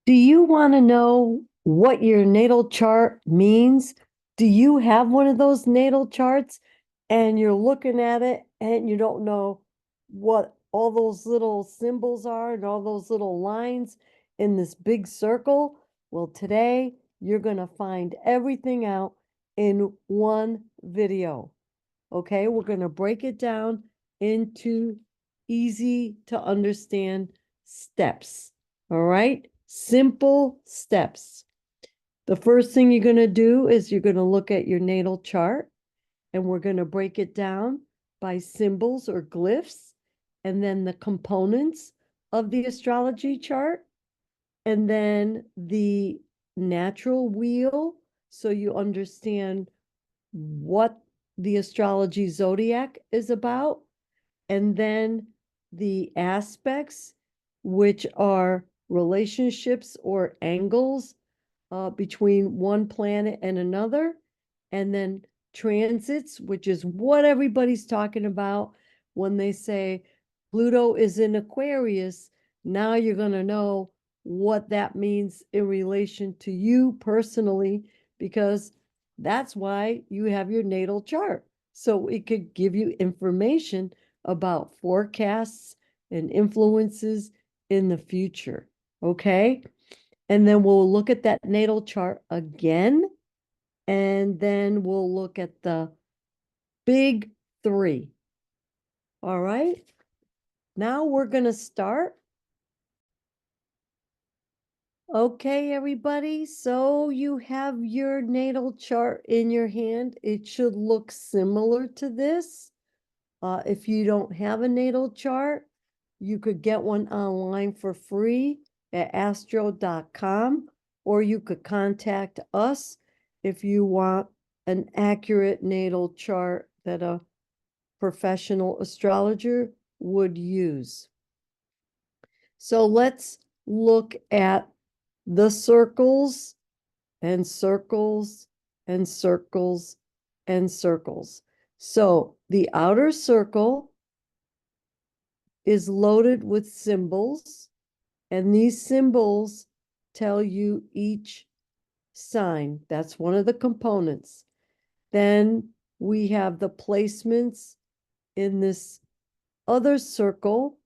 Do you want to know what your natal chart means? Do you have one of those natal charts and you're looking at it and you don't know what all those little symbols are and all those little lines in this big circle? Well, today you're going to find everything out in one video. Okay, we're going to break it down into easy to understand steps. All right, simple steps. The first thing you're going to do is you're going to look at your natal chart and we're going to break it down by symbols or glyphs and then the components of the astrology chart and then the natural wheel so you understand what the astrology zodiac is about, and then the aspects, which are relationships or angles between one planet and another, and then transits, which is what everybody's talking about when they say Pluto is in Aquarius. Now you're going to know what that means in relation to you personally, because that's why you have your natal chart. So it could give you information about forecasts and influences in the future. Okay. And then we'll look at that natal chart again. And then we'll look at the big three. All right. Now we're going to start. Okay, everybody. So you have your natal chart in your hand. It should look similar to this. If you don't have a natal chart, you could get one online for free at astro.com, or you could contact us if you want an accurate natal chart that a professional astrologer would use. So let's look at the circles and circles and circles and circles. So the outer circle is loaded with symbols, and these symbols tell you each sign. That's one of the components. Then we have the placements in this other circle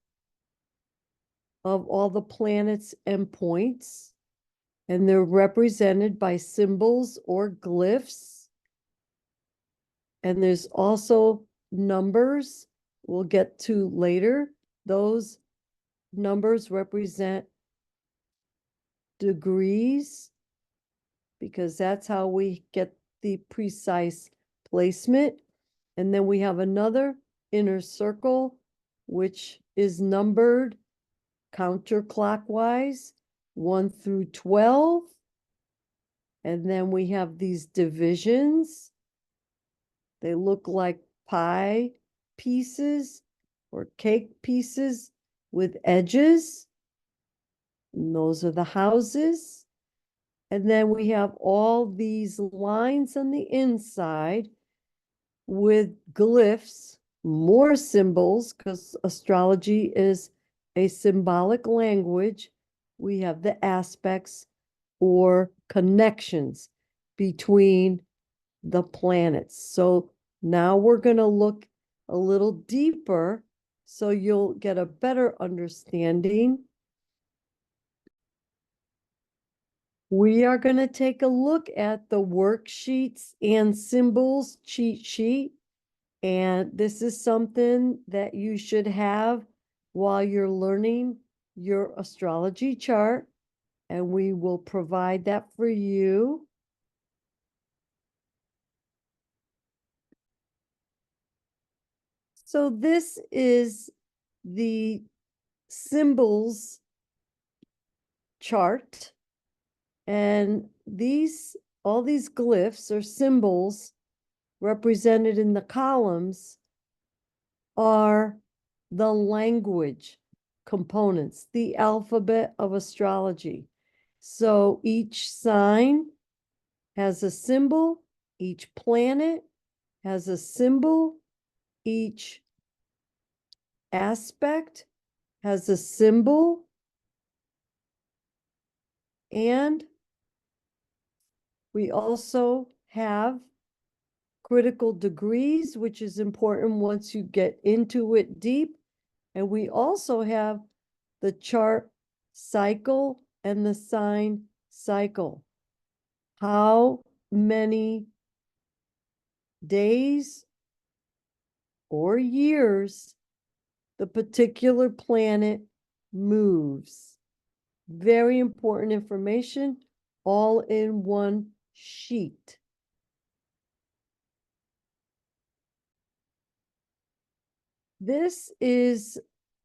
of all the planets and points, and they're represented by symbols or glyphs. And there's also numbers we'll get to later. Those numbers represent degrees because that's how we get the precise placement. And then we have another inner circle, which is numbered counterclockwise, 1 through 12. And then we have these divisions. They look like pie pieces or cake pieces with edges. And those are the houses. And then we have all these lines on the inside with glyphs, more symbols, because astrology is a symbolic language. We have the aspects or connections between the planets. So now we're going to look a little deeper so you'll get a better understanding. We are going to take a look at the worksheets and symbols cheat sheet. And this is something that you should have while you're learning your astrology chart. And we will provide that for you. So this is the symbols chart. And all these glyphs or symbols represented in the columns are the language components, the alphabet of astrology. So each sign has a symbol, each planet has a symbol, each aspect has a symbol, And we also have critical degrees, which is important once you get into it deep. And we also have the chart cycle and the sign cycle. How many days or years the particular planet moves. Very important information, all in one sheet. This is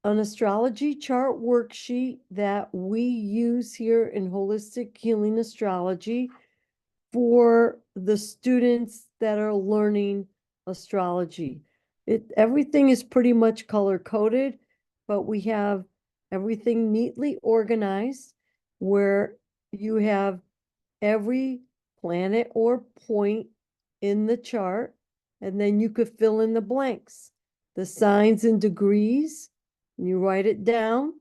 an astrology chart worksheet that we use here in Holistic Healing Astrology for the students that are learning astrology. Everything is pretty much color coded, but we have everything neatly organized where you have every planet or point in the chart, and then you could fill in the blanks, the signs and degrees, and you write it down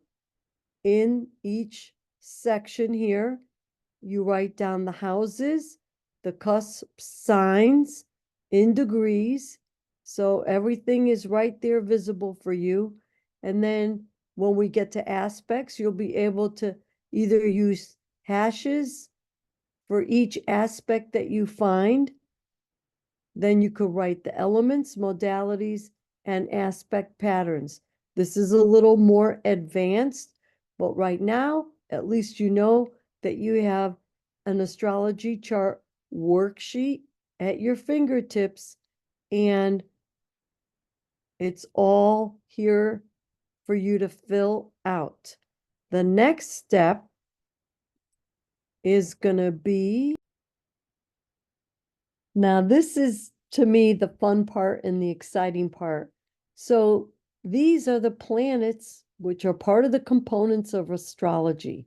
in each section here. You write down the houses, the cusp signs in degrees. So everything is right there visible for you. And then when we get to aspects, you'll be able to either use hashes for each aspect that you find. Then you could write the elements, modalities, and aspect patterns. This is a little more advanced, but right now, at least you know that you have an astrology chart worksheet at your fingertips, and it's all here for you to fill out. The next step is going to be, now this is to me the fun part and the exciting part. So these are the planets which are part of the components of astrology.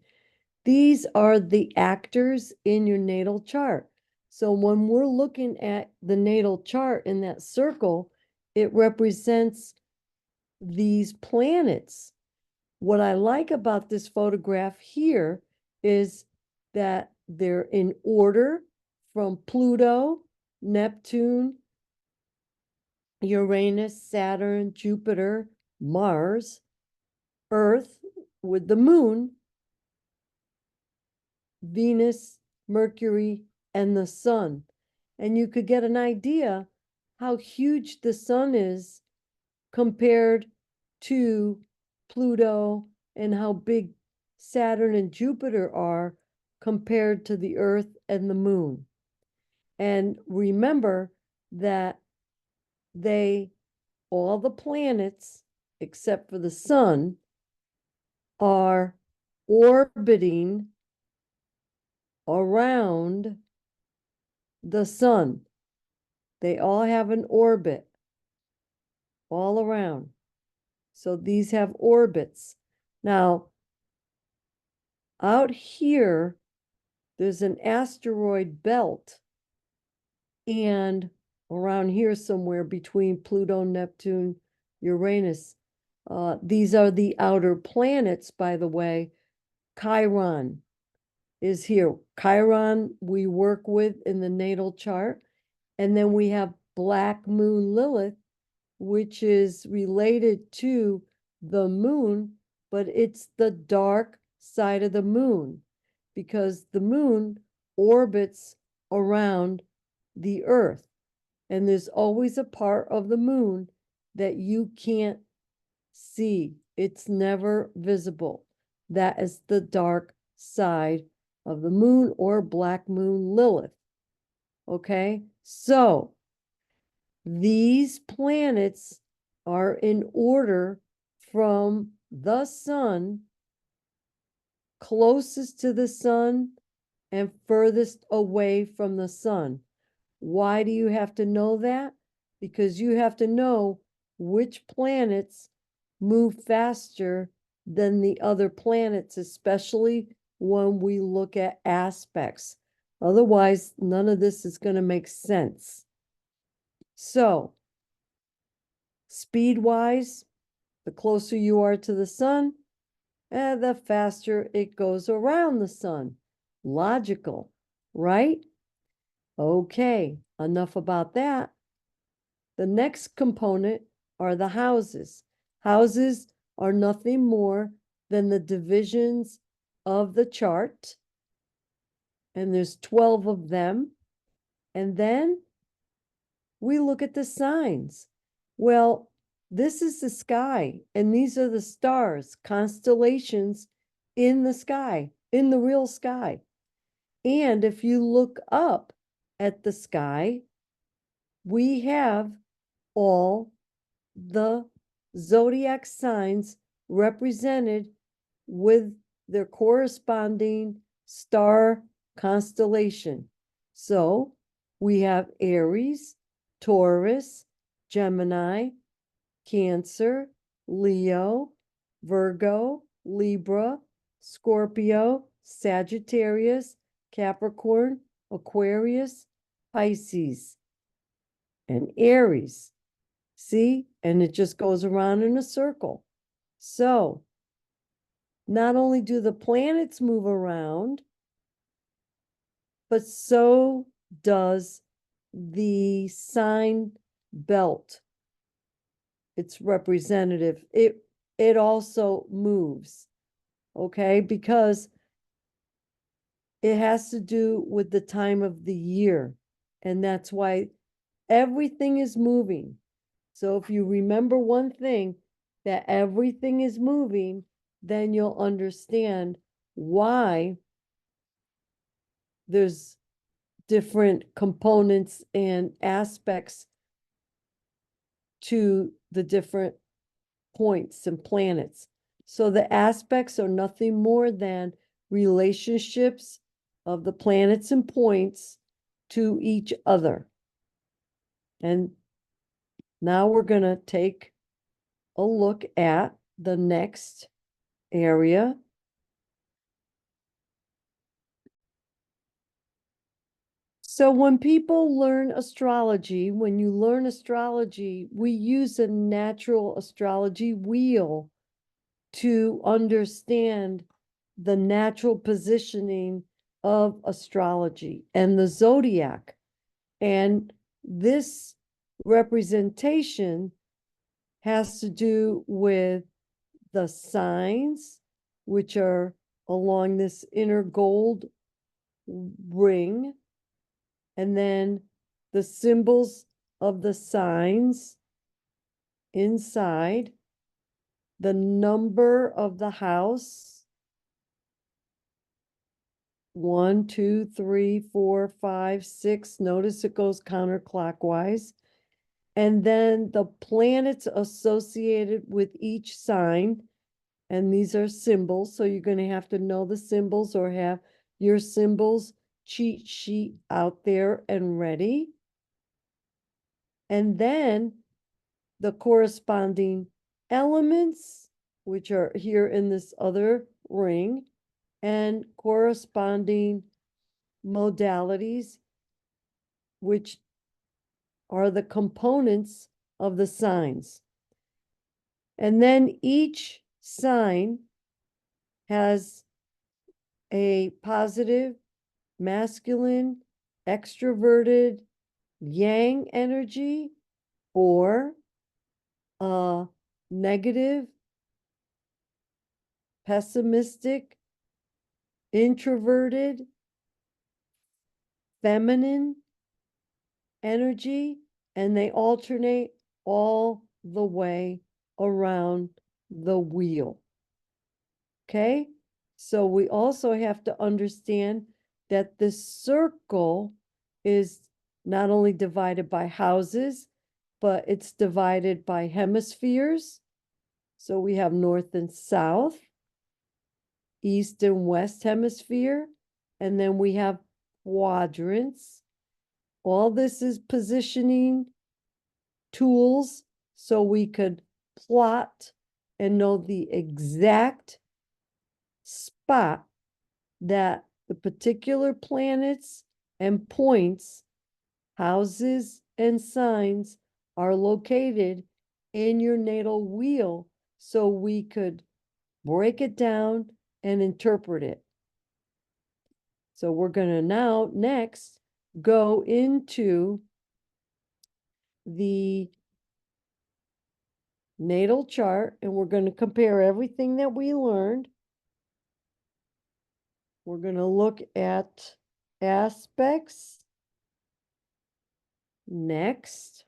These are the actors in your natal chart. So when we're looking at the natal chart in that circle, it represents these planets. What I like about this photograph here is that they're in order from Pluto, Neptune, Uranus, Saturn, Jupiter, Mars, Earth with the moon, Venus, Mercury, and the sun. And you could get an idea how huge the sun is compared to Pluto and how big Saturn and Jupiter are compared to the Earth and the moon. And remember that all the planets, except for the sun, are orbiting around the sun. They all have an orbit all around. So these have orbits. Now, out here, there's an asteroid belt, and around here somewhere between Pluto, Neptune, Uranus. These are the outer planets, by the way. Chiron is here. Chiron we work with in the natal chart. And then we have Black Moon Lilith, which is related to the moon, but it's the dark side of the moon because the moon orbits around the earth. And there's always a part of the moon that you can't see. It's never visible. That is the dark side of the moon or Black Moon Lilith. Okay, so these planets are in order from the sun, closest to the sun and furthest away from the sun. Why do you have to know that? Because you have to know which planets move faster than the other planets, especially when we look at aspects. Otherwise, none of this is going to make sense. So, speed-wise, the closer you are to the sun, the faster it goes around the sun. logical, right? Okay, enough about that. The next component are the houses. Houses are nothing more than the divisions of the chart, and there's 12 of them. And then we look at the signs. Well, this is the sky, and these are the stars, constellations in the sky, in the real sky. And if you look up at the sky, we have all the zodiac signs represented with their corresponding star constellation. So we have Aries, Taurus, Gemini, Cancer, Leo, Virgo, Libra, Scorpio, Sagittarius, Capricorn, Aquarius, Pisces, and Aries. See? And it just goes around in a circle. So, not only do the planets move around, but so does the sign belt. It's representative. It also moves, okay? Because it has to do with the time of the year. And that's why everything is moving. So if you remember one thing, that everything is moving, then you'll understand why there's different components and aspects to the different points and planets. So the aspects are nothing more than relationships of the planets and points to each other. And now we're going to take a look at the next area. So when people learn astrology, when you learn astrology, we use a natural astrology wheel to understand the natural positioning of astrology and the zodiac. And this representation has to do with the signs, which are along this inner gold ring, and then the symbols of the signs inside, the number of the house, 1, 2, 3, 4, 5, 6. Notice it goes counterclockwise. And then the planets associated with each sign. And these are symbols. So you're going to have to know the symbols or have your symbols cheat sheet out there and ready. And then the corresponding elements, which are here in this other ring, and corresponding modalities, which are the components of the signs. And then each sign has a positive, masculine, extroverted, yang energy, or a negative, pessimistic, introverted, feminine energy, and they alternate all the way around the wheel. Okay? So we also have to understand that this circle is not only divided by houses, but it's divided by hemispheres. So we have north and south, east and west hemisphere, and then we have quadrants. All this is positioning tools so we could plot and know the exact spot that the particular planets and points, houses and signs are located in your natal wheel so we could break it down and interpret it. So we're going to now next go into the natal chart, and we're going to compare everything that we learned. We're going to look at aspects next.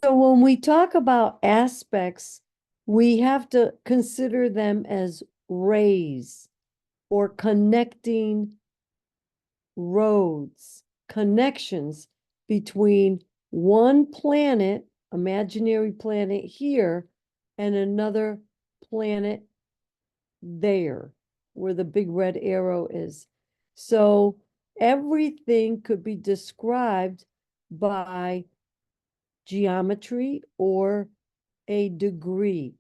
So when we talk about aspects, we have to consider them as rays or connecting roads, connections between one planet, imaginary planet here, and another planet there, where the big red arrow is. So everything could be described by geometry or a degree.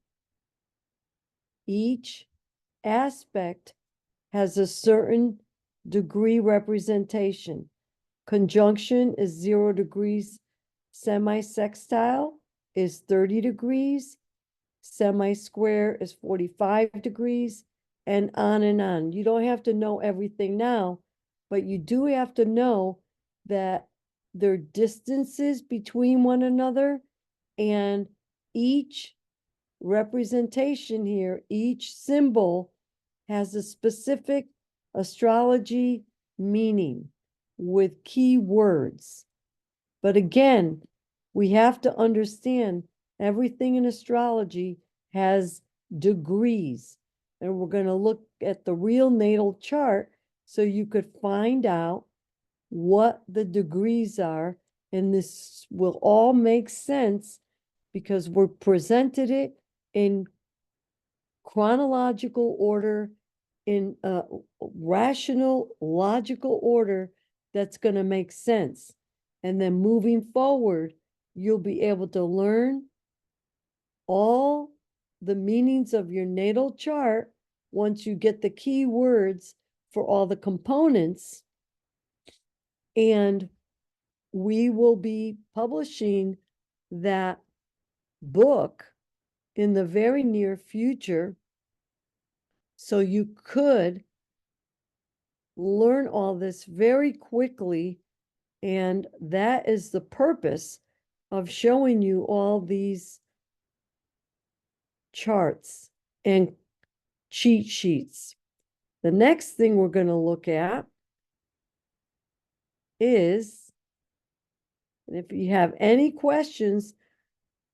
Each aspect has a certain degree representation. Conjunction is 0 degrees. Semi-sextile is 30 degrees. Semi-square is 45 degrees, and on and on. You don't have to know everything now, but you do have to know that there are distances between one another, and each representation here, each symbol has a specific astrology meaning with key words. But again, we have to understand everything in astrology has degrees. And we're going to look at the real natal chart so you could find out what the degrees are. And this will all make sense because we're presented it in chronological order, in a rational, logical order that's going to make sense. And then moving forward, you'll be able to learn all the meanings of your natal chart once you get the key words for all the components. And we will be publishing that book in the very near future, so you could learn all this very quickly. And that is the purpose of showing you all these charts and cheat sheets. The next thing we're going to look at is, and if you have any questions,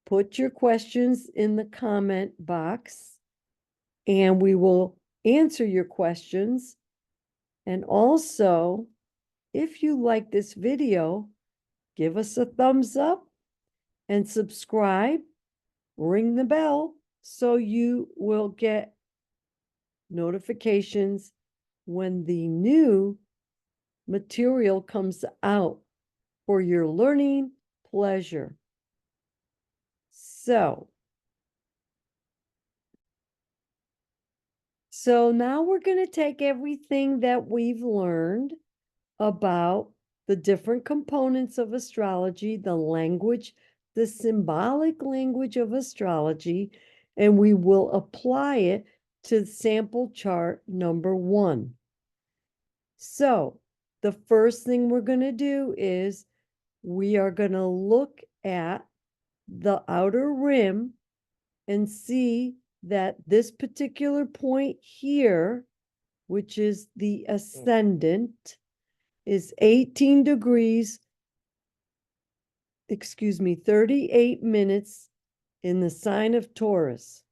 put your questions in the comment box and we will answer your questions. And also, if you like this video, give us a thumbs up and subscribe, ring the bell so you will get notifications when the new material comes out for your learning pleasure. So now we're going to take everything that we've learned about the different components of astrology, the language, the symbolic language of astrology, and we will apply it to sample chart number 1. So the first thing we're going to do is we are going to look at the outer rim and see that this particular point here, which is the ascendant, is 18 degrees, 38 minutes in the sign of Taurus.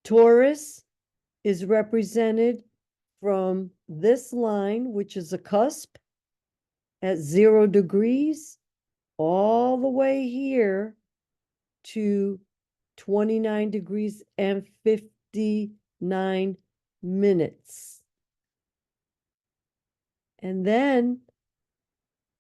Taurus is represented from this line, which is a cusp at 0 degrees, all the way here to 29 degrees and 59 minutes. And then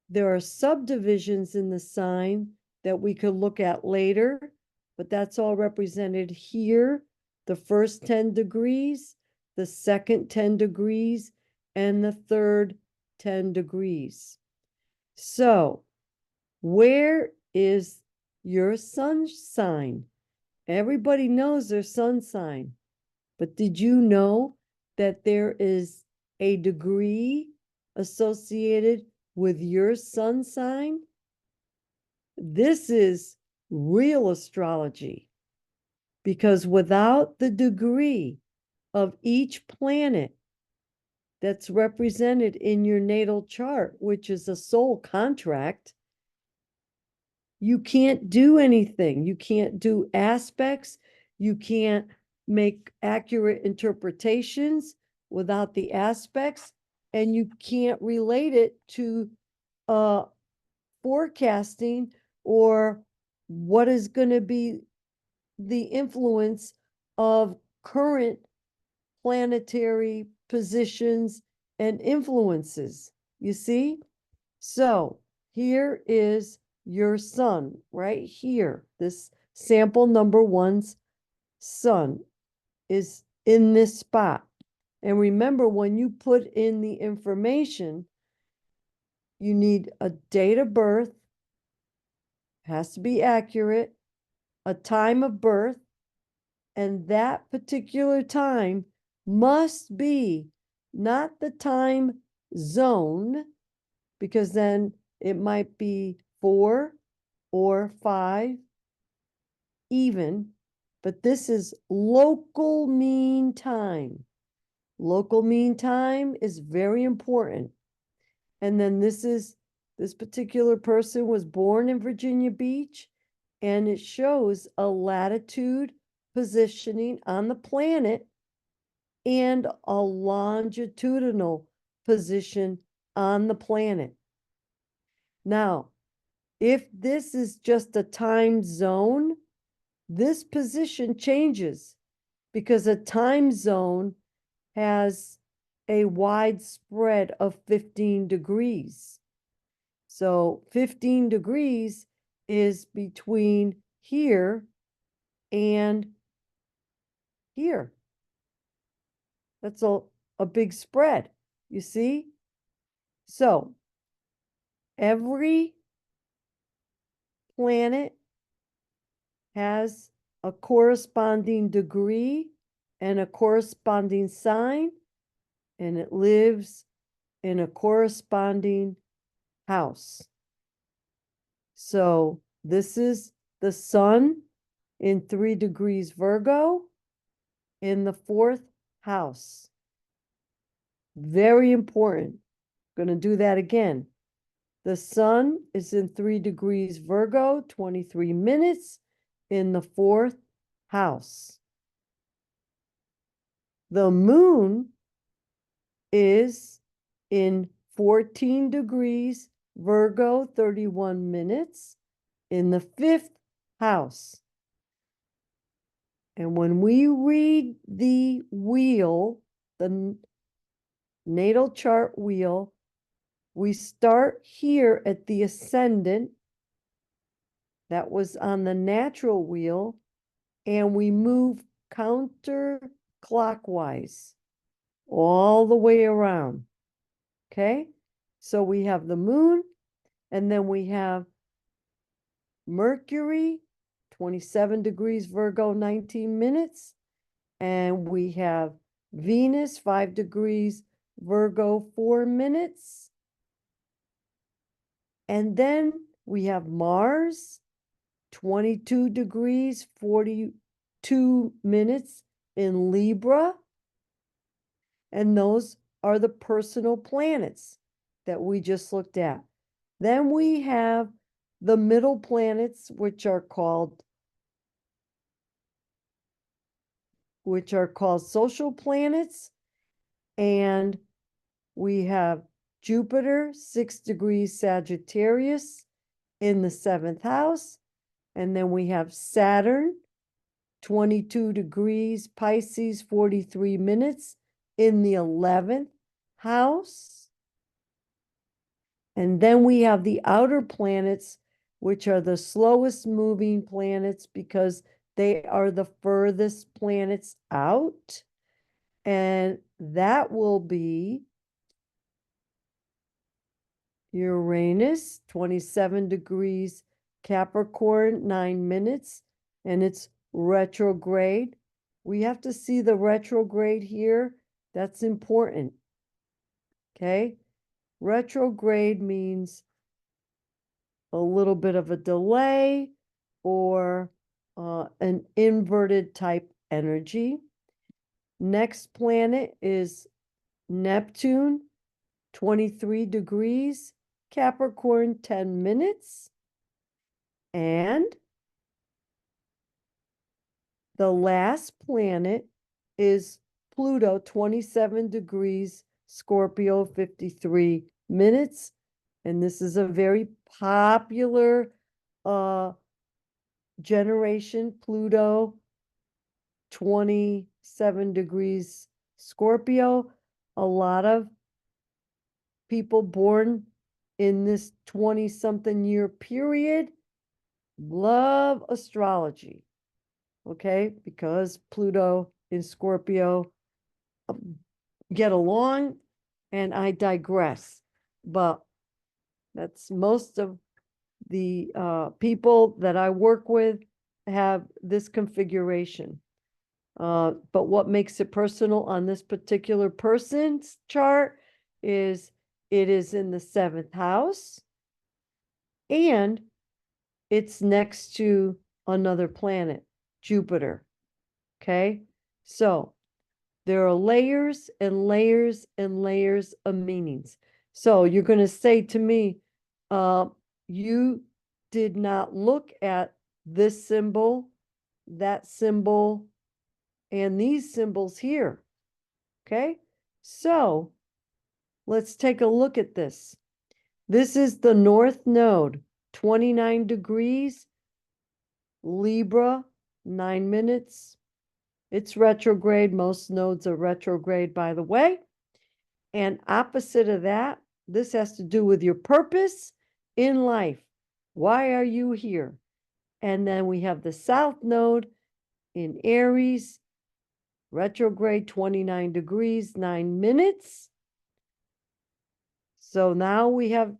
there are subdivisions in the sign that we could look at later, but that's all represented here. The first 10 degrees, the second 10 degrees, and the third 10 degrees. So, where is your sun sign? Everybody knows their sun sign, but did you know that there is a degree associated with your sun sign? This is real astrology, because without the degree of each planet that's represented in your natal chart, which is a soul contract, you can't do anything. You can't do aspects. You can't make accurate interpretations without the aspects, and you can't relate it to uh, forecasting or what is going to be the influence of current planetary positions and influences. You see? So here is your sun right here. This sample number one's sun is in this spot. And remember, when you put in the information, you need a date of birth, has to be accurate, a time of birth, and that particular time must be not the time zone, because then it might be 4 or 5 even, but this is local mean time. Local mean time is very important. And then this particular person was born in Virginia Beach, and it shows a latitude positioning on the planet and a longitudinal position on the planet. Now, if this is just a time zone, this position changes, because a time zone has a wide spread of 15 degrees. So 15 degrees is between here and here. That's a big spread, you see? So every planet has a corresponding degree and a corresponding sign, and it lives in a corresponding house. So this is the sun in 3 degrees Virgo in the 4th house. Very important. Going to do that again. The sun is in 3 degrees Virgo, 23 minutes in the 4th house. The moon is in 14 degrees Virgo, 31 minutes in the 5th house. And when we read the wheel, the natal chart wheel, we start here at the ascendant that was on the natural wheel, and we move counterclockwise all the way around. Okay? So we have the moon, and then we have Mercury, 27 degrees Virgo, 19 minutes. And we have Venus, 5 degrees Virgo, 4 minutes. And then we have Mars, 22 degrees, 42 minutes in Libra. And those are the personal planets that we just looked at. Then we have the middle planets, which are called social planets. And we have Jupiter, 6 degrees Sagittarius in the 7th house. And then we have Saturn, 22 degrees Pisces, 43 minutes in the 11th house. And then we have the outer planets, which are the slowest moving planets because they are the furthest planets out. And that will be Uranus, 27 degrees Capricorn, 9 minutes, and it's retrograde. We have to see the retrograde here. That's important. Okay. Retrograde means a little bit of a delay or an inverted type energy. Next planet is Neptune, 23 degrees, Capricorn, 10 minutes. And the last planet is Pluto, 27 degrees, Scorpio, 53 minutes. And this is a very popular generation, Pluto, 27 degrees, Scorpio. A lot of people born in this 20-something year period love astrology, okay? Because Pluto in Scorpio get along, and I digress. But that's most of the people that I work with have this configuration. But what makes it personal on this particular person's chart is it is in the 7th house and it's next to another planet, Jupiter. Okay. So there are layers and layers and layers of meanings. So you're going to say to me, you did not look at this symbol, that symbol, and these symbols here. Okay. So let's take a look at this. This is the North Node, 29 degrees, Libra, 9 minutes. It's retrograde. Most nodes are retrograde, by the way. And opposite of that, this has to do with your purpose in life. Why are you here? And then we have the South Node in Aries, retrograde, 29 degrees, 9 minutes. So now we have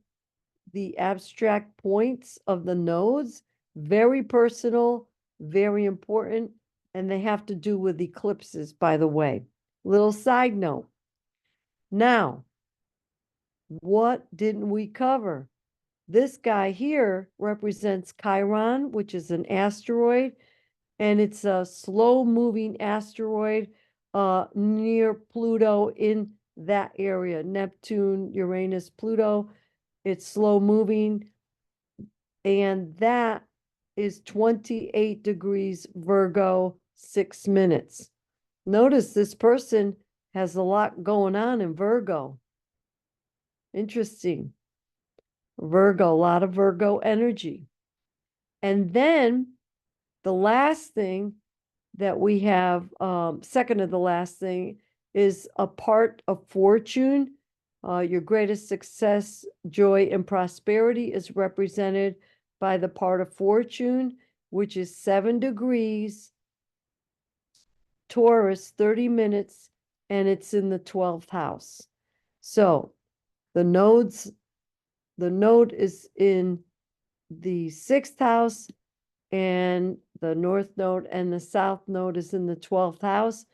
the abstract points of the nodes, very personal, very important, and they have to do with eclipses, by the way. Little side note. Now, what didn't we cover? This guy here represents Chiron, which is an asteroid, and it's a slow-moving asteroid near Pluto in that area, Neptune, Uranus, Pluto. It's slow-moving, and that is 28 degrees Virgo, 6 minutes. Notice this person has a lot going on in Virgo. Interesting. Virgo, a lot of Virgo energy. And then the last thing that we have, second to the last thing, is a part of fortune. Your greatest success, joy, and prosperity is represented by the part of fortune, which is 7 degrees, Taurus, 30 minutes, and it's in the 12th house. So the node is in the 6th house, and the North Node and the South Node is in the 12th house.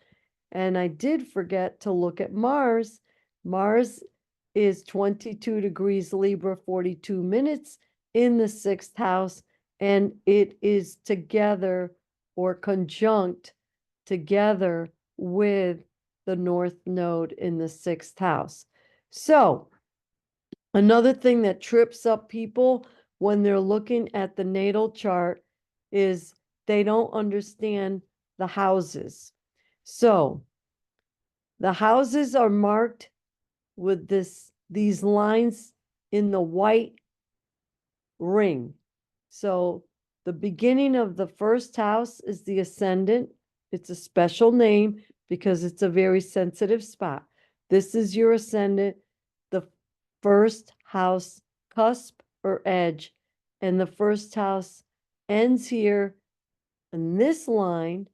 And I did forget to look at Mars. Mars is 22 degrees Libra, 42 minutes in the 6th house, and it is together or conjunct together with the North Node in the 6th house. So another thing that trips up people when they're looking at the natal chart is they don't understand the houses. So the houses are marked with these lines in the white ring. So the beginning of the first house is the ascendant. It's a special name because it's a very sensitive spot. This is your ascendant, the first house cusp or edge, and the first house ends here in this line,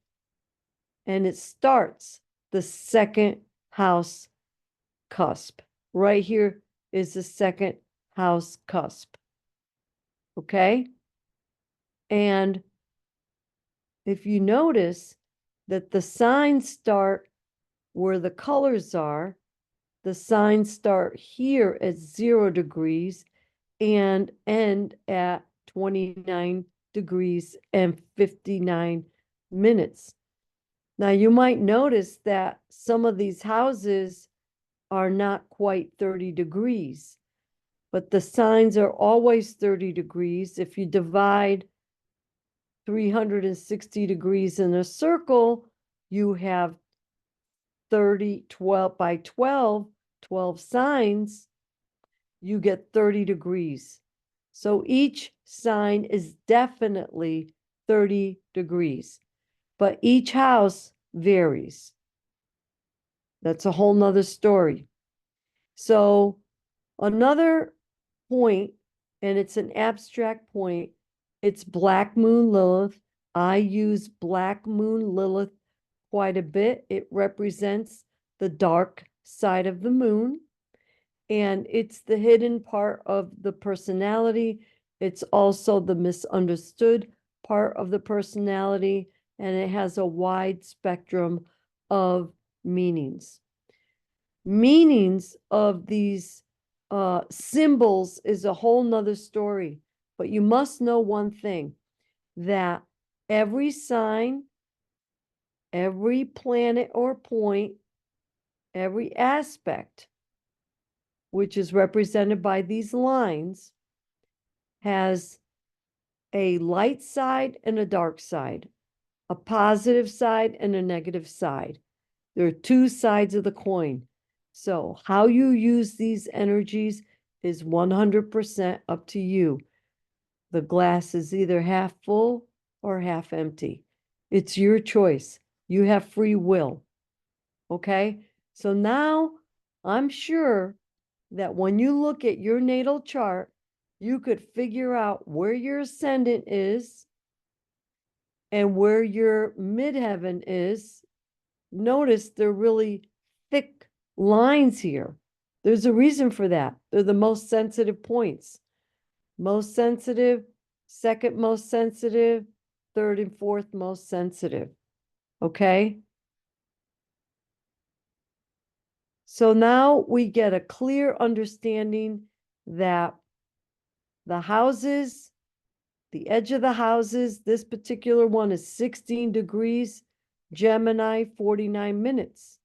and it starts the second house cusp. Right here is the second house cusp. Okay? And if you notice that the signs start where the colors are, the signs start here at 0 degrees and end at 29 degrees and 59 minutes. Now, you might notice that some of these houses are not quite 30 degrees, but the signs are always 30 degrees. If you divide 360 degrees in a circle, you have 30, 12 by 12 signs, you get 30 degrees. So each sign is definitely 30 degrees, but each house varies. That's a whole nother story. So another point, and it's an abstract point, it's Black Moon Lilith. I use Black Moon Lilith quite a bit. It represents the dark side of the moon, and it's the hidden part of the personality. It's also the misunderstood part of the personality, and it has a wide spectrum of meanings. Meanings of these symbols is a whole nother story, but you must know one thing, that every sign, every planet or point, every aspect, which is represented by these lines, has a light side and a dark side, a positive side and a negative side. There are two sides of the coin. So how you use these energies is 100% up to you. The glass is either half full or half empty. It's your choice. You have free will. Okay? So now I'm sure that when you look at your natal chart, you could figure out where your ascendant is and where your midheaven is. Notice they're really thick lines here. There's a reason for that. They're the most sensitive points. Most sensitive, second most sensitive, third and fourth most sensitive. Okay? So now we get a clear understanding that the houses, the edge of the houses, this particular one is 16 degrees, Gemini, 49 minutes.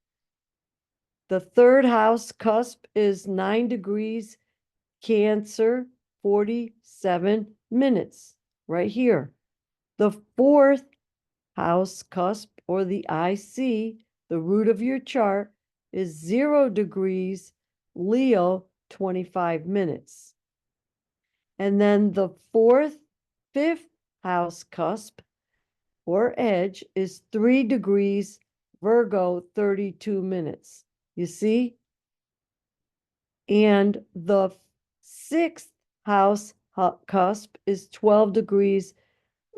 The third house cusp is 9 degrees, Cancer, 47 minutes, right here. The fourth house cusp, or the IC, the root of your chart, is 0 degrees, Leo, 25 minutes. And then the fifth house cusp, or edge, is 3 degrees, Virgo, 32 minutes. You see? And the sixth house cusp is 12 degrees,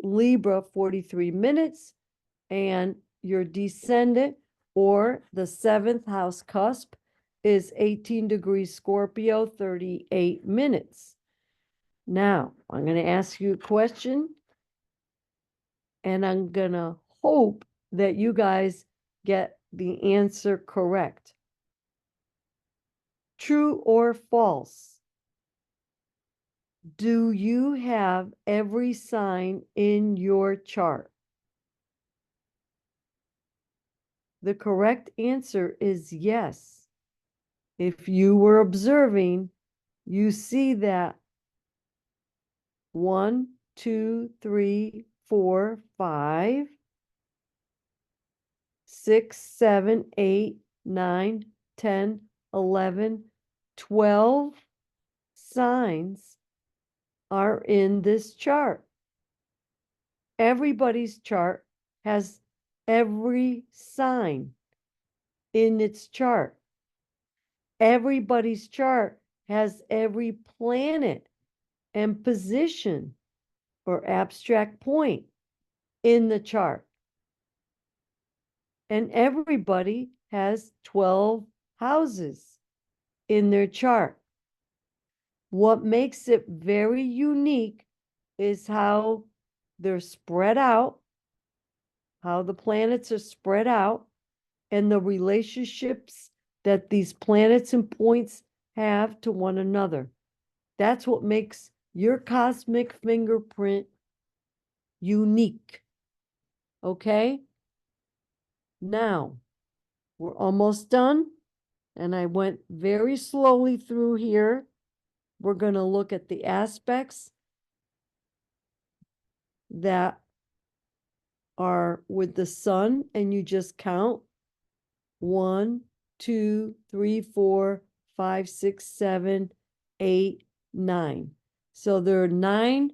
Libra, 43 minutes. And your descendant, or the seventh house cusp, is 18 degrees, Scorpio, 38 minutes. Now, I'm going to ask you a question, and I'm going to hope that you guys get the answer correct. True or false? Do you have every sign in your chart? The correct answer is yes. If you were observing, you see that 1, 2, 3, 4, 5, 6, 7, 8, 9, 10, 11, 12 signs are in this chart. Everybody's chart has every sign in its chart. Everybody's chart has every planet and position or abstract point in the chart. And everybody has 12 houses in their chart. What makes it very unique is how they're spread out how the planets are spread out, and the relationships that these planets and points have to one another. That's what makes your cosmic fingerprint unique. Okay? Now, we're almost done, and I went very slowly through here. We're going to look at the aspects that are with the sun, and you just count 1, 2, 3, 4, 5, 6, 7, 8, 9. So there are 9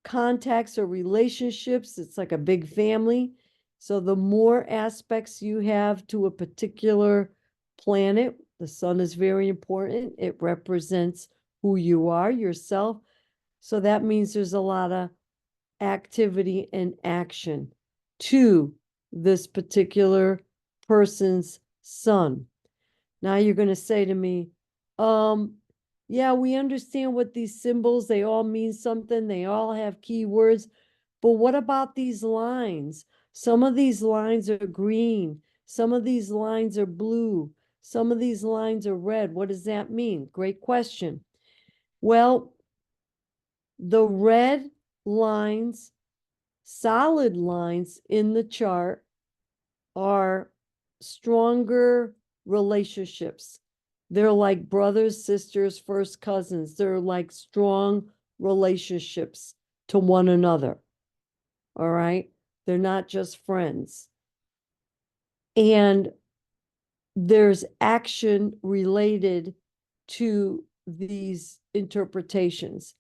contacts or relationships. It's like a big family. So the more aspects you have to a particular planet, the sun is very important. It represents who you are, yourself. So that means there's a lot of activity and action to this particular person's sun. Now you're going to say to me, yeah, we understand what these symbols, they all mean something, they all have keywords, but what about these lines? Some of these lines are green, some of these lines are blue, some of these lines are red. What does that mean? Great question. Well, the red lines, solid lines in the chart, are stronger relationships. They're like brothers, sisters, first cousins. They're like strong relationships to one another. All right. They're not just friends. And there's action related to these interpretations.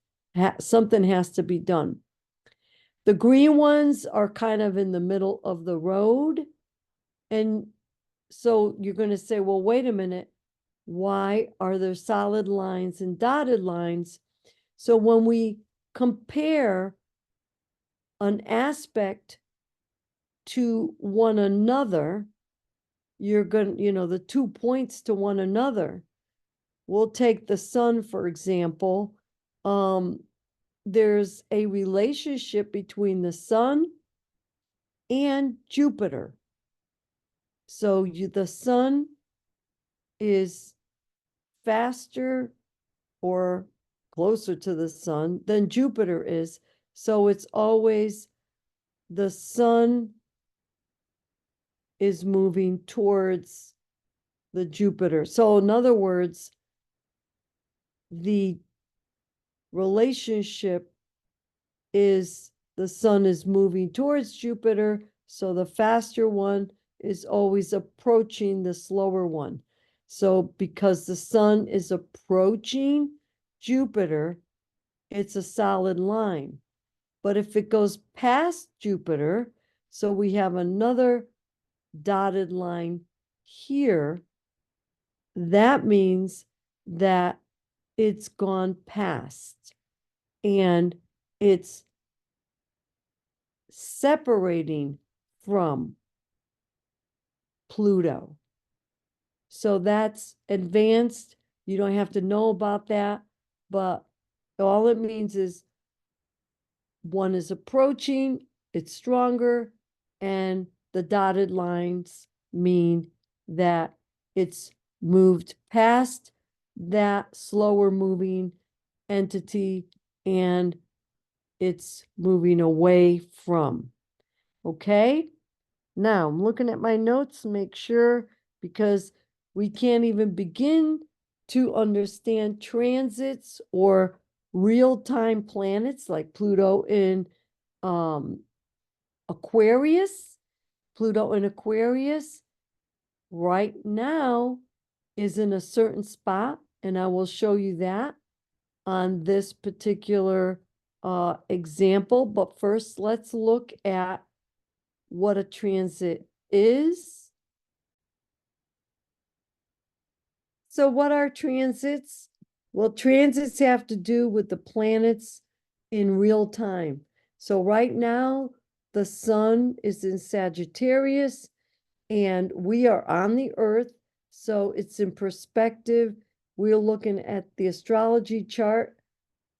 Something has to be done. The green ones are kind of in the middle of the road. And so you're going to say, well, wait a minute. Why are there solid lines and dotted lines? So when we compare an aspect to one another, you're going to, the 2 points to one another. We'll take the sun, for example. There's a relationship between the sun and Jupiter. So the sun is faster or closer to the sun than Jupiter is. So it's always the sun is moving towards the Jupiter. So in other words, the relationship is the sun is moving towards Jupiter. So the faster one is always approaching the slower one. So because the sun is approaching Jupiter, it's a solid line. But if it goes past Jupiter, so we have another dotted line here, that means that it's gone past and it's separating from Pluto. So that's advanced. You don't have to know about that, but all it means is one is approaching, it's stronger, and the dotted lines mean that it's moved past that slower moving entity and it's moving away from. Okay? Now I'm looking at my notes to make sure, because we can't even begin to understand transits or real-time planets like Pluto in Aquarius. Pluto in Aquarius right now is in a certain spot, and I will show you that on this particular example. But first, let's look at what a transit is. So what are transits? Well, transits have to do with the planets in real time. So right now, the sun is in Sagittarius and we are on the earth. So it's in perspective. We're looking at the astrology chart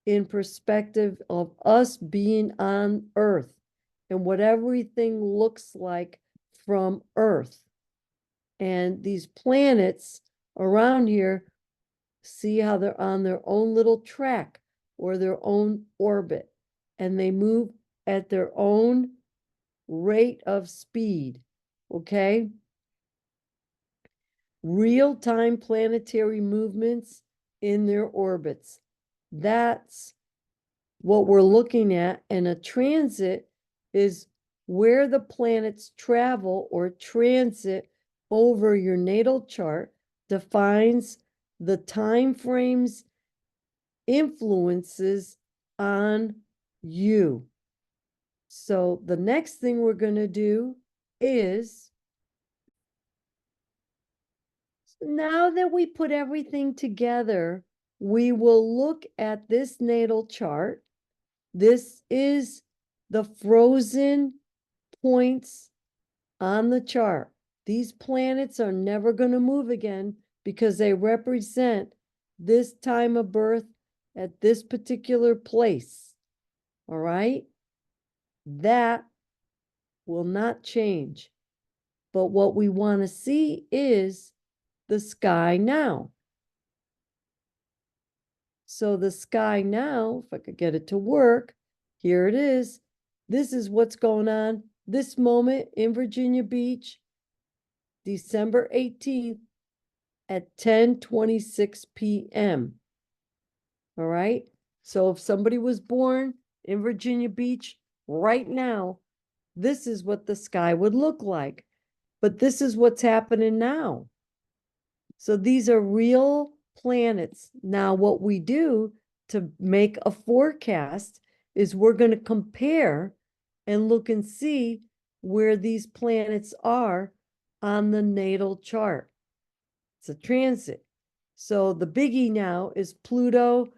in perspective of us being on earth. and what everything looks like from Earth. And these planets around here, see how they're on their own little track or their own orbit, and they move at their own rate of speed, okay? Real-time planetary movements in their orbits. That's what we're looking at. And a transit is where the planets travel or transit over your natal chart defines the time frames influences on you. So the next thing we're going to do is, now that we put everything together, we will look at this natal chart. This is the frozen points on the chart. These planets are never going to move again because they represent this time of birth at this particular place. All right? That will not change. But what we want to see is the sky now. So the sky now, if I could get it to work, here it is. This is what's going on this moment in Virginia Beach, December 18th at 10:26 p.m. All right. So if somebody was born in Virginia Beach right now, this is what the sky would look like. But this is what's happening now. So these are real planets. Now, what we do to make a forecast is we're going to compare and look and see where these planets are on the natal chart. It's a transit. So the biggie now is Pluto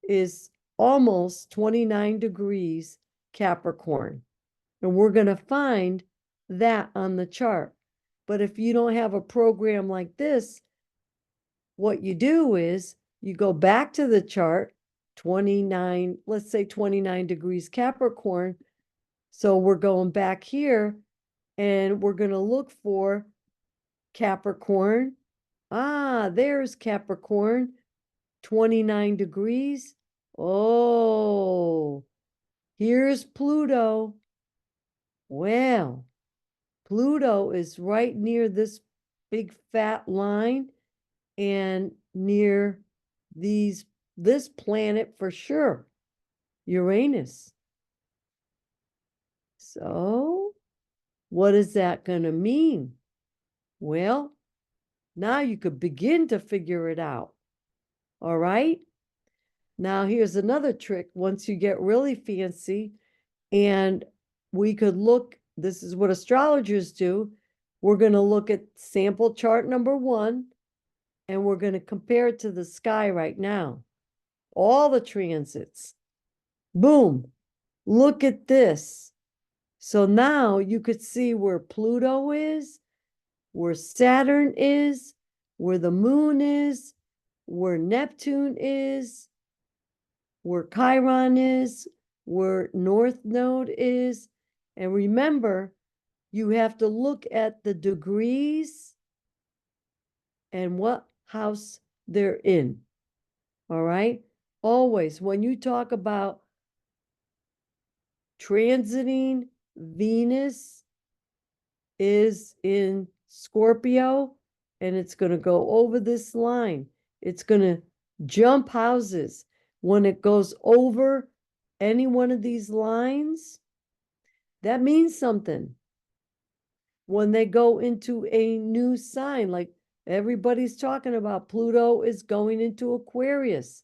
is almost 29 degrees Capricorn. And we're going to find that on the chart. But if you don't have a program like this, what you do is you go back to the chart, 29, let's say 29 degrees Capricorn. So we're going back here and we're going to look for Capricorn. Ah, there's Capricorn, 29 degrees. Oh, here's Pluto. Well, Pluto is right near this big fat line and near this planet for sure, Uranus. So what is that going to mean? Well, now you could begin to figure it out. All right. Now here's another trick. Once you get really fancy, and we could look, this is what astrologers do. We're going to look at sample chart number 1, and we're going to compare it to the sky right now. All the transits. Boom. Look at this. So now you could see where Pluto is, where Saturn is, where the moon is, where Neptune is, where Chiron is, where North Node is. And remember, you have to look at the degrees and what house they're in. All right? Always, when you talk about transiting Venus is in Scorpio, and it's going to go over this line. It's going to jump houses. When it goes over any one of these lines, that means something. When they go into a new sign, like everybody's talking about, Pluto is going into Aquarius.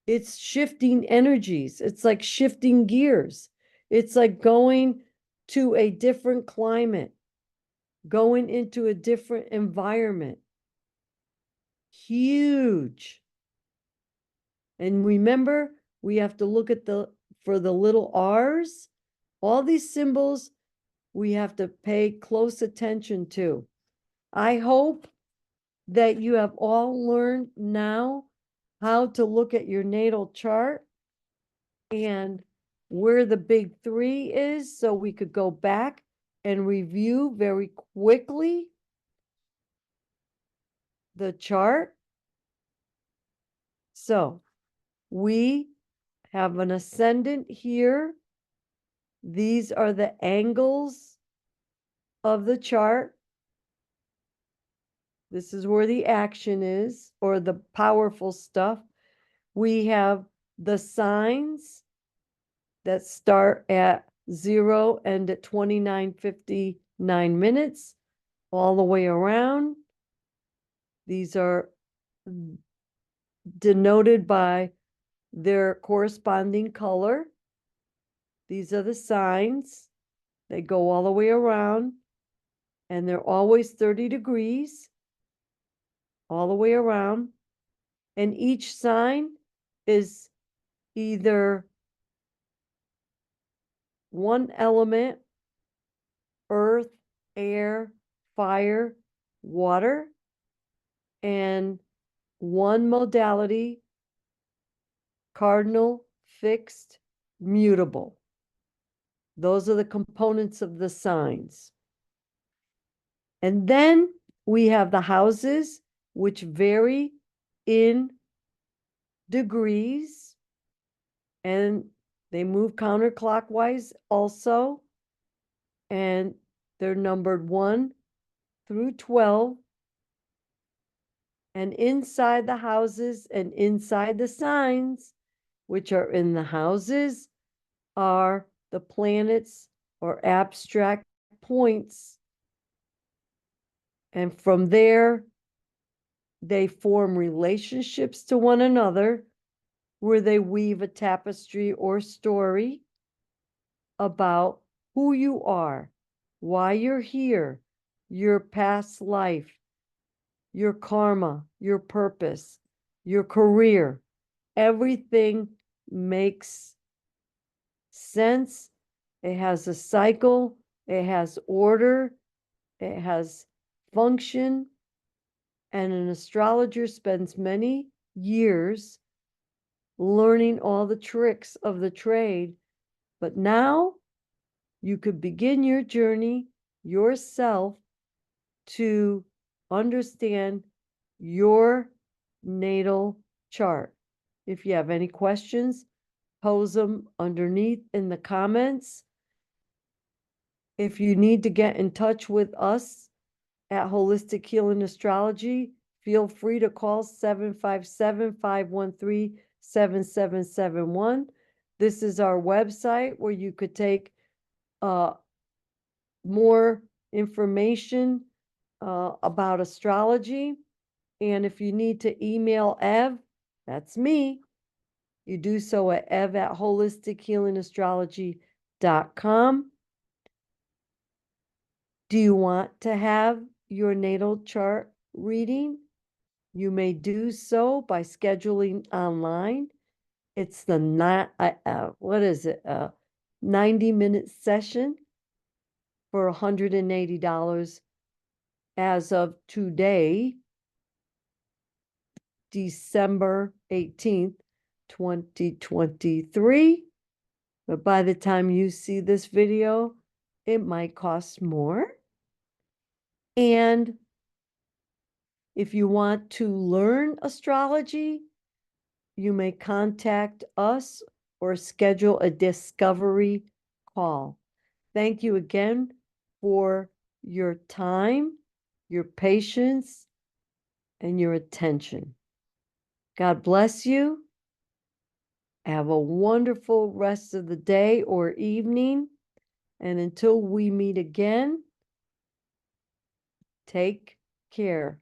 It's shifting energies. It's like shifting gears. It's like going to a different climate, going into a different environment. Huge. And remember, we have to look at for the little R's, all these symbols we have to pay close attention to. I hope that you have all learned now how to look at your natal chart and where the big three is so we could go back and review very quickly the chart. So we have an ascendant here. These are the angles of the chart. This is where the action is, or the powerful stuff. We have the signs that start at 0 and at 29:59 minutes, all the way around. These are denoted by their corresponding color. These are the signs. They go all the way around, and they're always 30 degrees all the way around. And each sign is either one element: earth, air, fire, water, and one modality: cardinal, fixed, mutable. Those are the components of the signs. And then we have the houses, which vary in degrees, and they move counterclockwise also. And they're numbered 1 through 12. And inside the houses and inside the signs, which are in the houses, are the planets or abstract points. And from there, they form relationships to one another, where they weave a tapestry or story about who you are, why you're here, your past life, your karma, your purpose, your career. Everything makes sense. It has a cycle, it has order, it has function, and an astrologer spends many years learning all the tricks of the trade. But now you could begin your journey yourself to understand your natal chart. If you have any questions, pose them underneath in the comments. If you need to get in touch with us at Holistic Healing Astrology, feel free to call 757-513-7771. This is our website where you could take more information about astrology. And if you need to email Ev, that's me, you do so at ev@holistichealingastrology.com. Do you want to have your natal chart reading? You may do so by scheduling online. It's the 90-minute session for $180 as of today, December 18th, 2023. But by the time you see this video, it might cost more. And if you want to learn astrology, you may contact us or schedule a discovery call. Thank you again for your time, your patience, and your attention. God bless you. Have a wonderful rest of the day or evening. And until we meet again, take care.